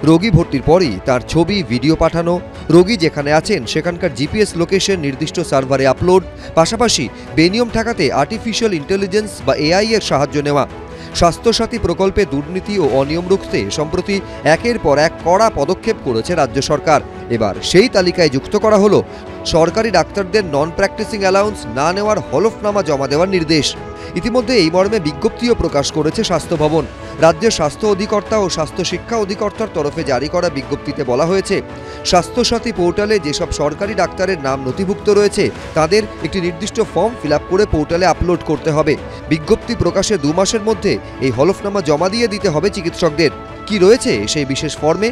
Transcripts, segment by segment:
রোগী ভর্তির পরই তার ছবি ভিডিও পাঠানো, রোগী যেখানে আছেন সেখানকার জিপিএস লোকেশন নির্দিষ্ট সার্ভারে আপলোড, পাশাপাশি বেনিয়ম ঠেকাতে আর্টিফিশিয়াল ইন্টেলিজেন্স বা এআই এর সাহায্য নেওয়া। স্বাস্থ্যসাথী প্রকল্পে দুর্নীতি ও অনিয়ম রুখতে সম্প্রতি একের পর এক কড়া পদক্ষেপ করেছে রাজ্য সরকার। এবার সেই তালিকায় যুক্ত করা হলো সরকারি ডাক্তারদের নন প্র্যাকটিসিং অ্যালাউন্স না নেওয়ার হলফনামা জমা দেওয়ার নির্দেশ। ইতিমধ্যে এই মর্মে বিজ্ঞপ্তিও প্রকাশ করেছে স্বাস্থ্য ভবন। রাজ্যের স্বাস্থ্য অধিকর্তা ও স্বাস্থ্য শিক্ষা অধিকর্তার তরফে জারি করা বিজ্ঞপ্তিতে বলা হয়েছে, স্বাস্থ্যসাথী পোর্টালে যেসব সরকারি ডাক্তারের নাম নথিভুক্ত রয়েছে তাদের একটি নির্দিষ্ট ফর্ম ফিল আপ করে পোর্টালে আপলোড করতে হবে। বিজ্ঞপ্তি প্রকাশের 2 মাসের মধ্যে এই হলফনামা জমা দিয়ে দিতে হবে চিকিৎসকদের। কি রয়েছে সেই বিশেষ ফর্মে?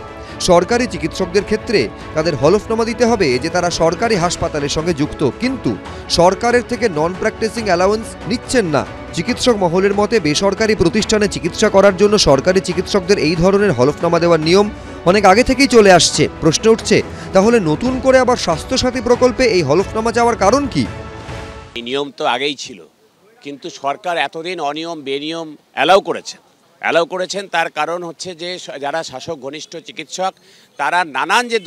সরকারি চিকিৎসকদের ক্ষেত্রে তাদের হলফনামা দিতে হবে যে তারা সরকারি হাসপাতালের সঙ্গে যুক্ত, কিন্তু সরকারের থেকে নন প্র্যাকটিসিং অ্যালাউন্স নিচ্ছেন না। চিকিৎসক মহলের মতে বেসরকারি প্রতিষ্ঠানে চিকিৎসা করার জন্য সরকারি চিকিৎসকদের এই ধরনের হলফনামা দেওয়ার নিয়ম অনেক আগে থেকেই চলে আসছে। প্রশ্ন উঠছে, তাহলে নতুন করে আবার স্বাস্থ্যসাথী প্রকল্পে এই হলফনামা যাওয়ার কারণ কি? এই নিয়ম তো আগেই ছিল, কিন্তু সরকার এতদিন অনিয়ম বেনিয়ম অ্যালাউ করেছেন। তার কারণ হচ্ছে যে যারা শাসক ঘনিষ্ঠ চিকিৎসক তারা নানান যে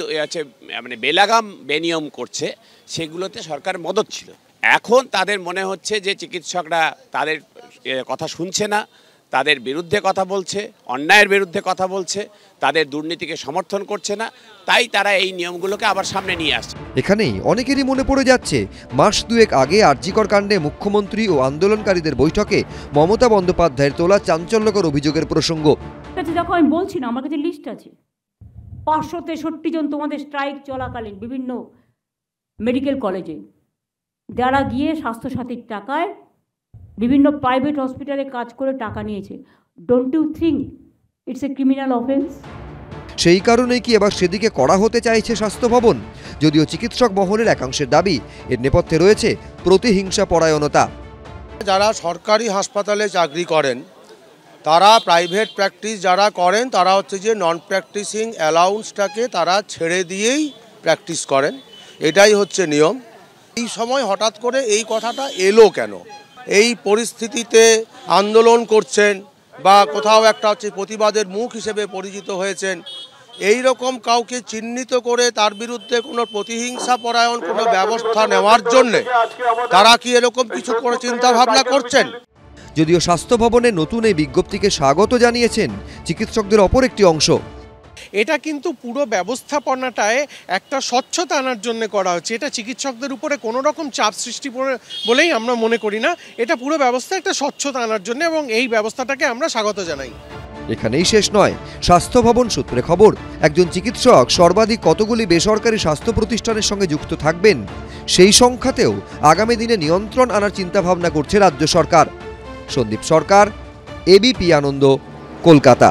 মানে বেলাগাম বেনিয়ম করছে সেগুলোতে সরকার মদত ছিল। এখন তাদের মনে হচ্ছে যে চিকিৎসকরা তাদের কথা শুনছে না, তাদের বিরুদ্ধে কথা বলছে, অন্যায়ের বিরুদ্ধে কথা বলছে, তাদের দুর্নীতিকে সমর্থন করছে না, তাই তারা এই নিয়মগুলোকে আবার সামনে নিয়ে আসছে। এখানেই অনেকেরই মনে পড়ে যাচ্ছে মাস 2 আগে আরজিকর কাণ্ডে মুখ্যমন্ত্রী ও আন্দোলনকারীদের বৈঠকে মমতা বন্দ্যোপাধ্যায়ের তোলা চাঞ্চল্যকর অভিযোগের প্রসঙ্গ। দেখো, আমি বলছি না, আমার কাছে লিস্ট আছে 563 জন তোমাদের স্ট্রাইক চলাকালীন বিভিন্ন মেডিকেল কলেজে যারা গিয়ে স্বাস্থ্যসাথীর টাকায় বিভিন্ন প্রাইভেট হসপিটালে কাজ করে টাকা নিয়েছে। Don't you think it's a criminal offence? সেই কারণেই কি এবার সেদিকে কড়া হতে চাইছে স্বাস্থ্য ভবন? যদিও চিকিৎসক মহলের একাংশের দাবি এর নেপথ্যে রয়েছে প্রতিহিংসা পরায়ণতা। যারা সরকারি হাসপাতালে চাকরি করেন তারা প্রাইভেট প্র্যাকটিস যারা করেন তারা হচ্ছে যে নন প্র্যাকটিসিং অ্যালাউন্সটাকে তারা ছেড়ে দিয়েই প্র্যাকটিস করেন, এটাই হচ্ছে নিয়ম। এই সময় হঠাৎ করে এই কথাটা এলো কেন? এই পরিস্থিতিতে আন্দোলন করছেন বা কোথাও একটা হচ্ছে প্রতিবাদের মুখ হিসেবে পরিচিত হয়েছেন, এই রকম কাউকে চিহ্নিত করে তার বিরুদ্ধে কোনো প্রতিহিংসা পরায়ণ কোনো ব্যবস্থা নেওয়ার জন্যে তারা কি এরকম কিছু করে চিন্তা ভাবনা করছেন? যদিও স্বাস্থ্য ভবনে নতুন এই বিজ্ঞপ্তিকে স্বাগত জানিয়েছেন চিকিৎসকদের অপর একটি অংশ। এটা কিন্তু পুরো ব্যবস্থাপনাটায় একটা স্বচ্ছতা আনার জন্য করা হচ্ছে। এটা চিকিৎসকদের উপরে কোনো রকম চাপ সৃষ্টি বলেই আমরা মনে করি না। এটা পুরো ব্যবস্থা একটা স্বচ্ছতা আনার জন্য, এবং এই ব্যবস্থাটাকে আমরা স্বাগত জানাই। এখানেই শেষ নয়। স্বাস্থ্য ভবন সূত্রে খবর, একজন চিকিৎসক সর্বাধিক কতগুলি বেসরকারি স্বাস্থ্য প্রতিষ্ঠানের সঙ্গে যুক্ত থাকবেন সেই সংখ্যাতেও আগামী দিনে নিয়ন্ত্রণ আনার চিন্তাভাবনা করছে রাজ্য সরকার। সন্দীপ সরকার, এবিপি আনন্দ, কলকাতা।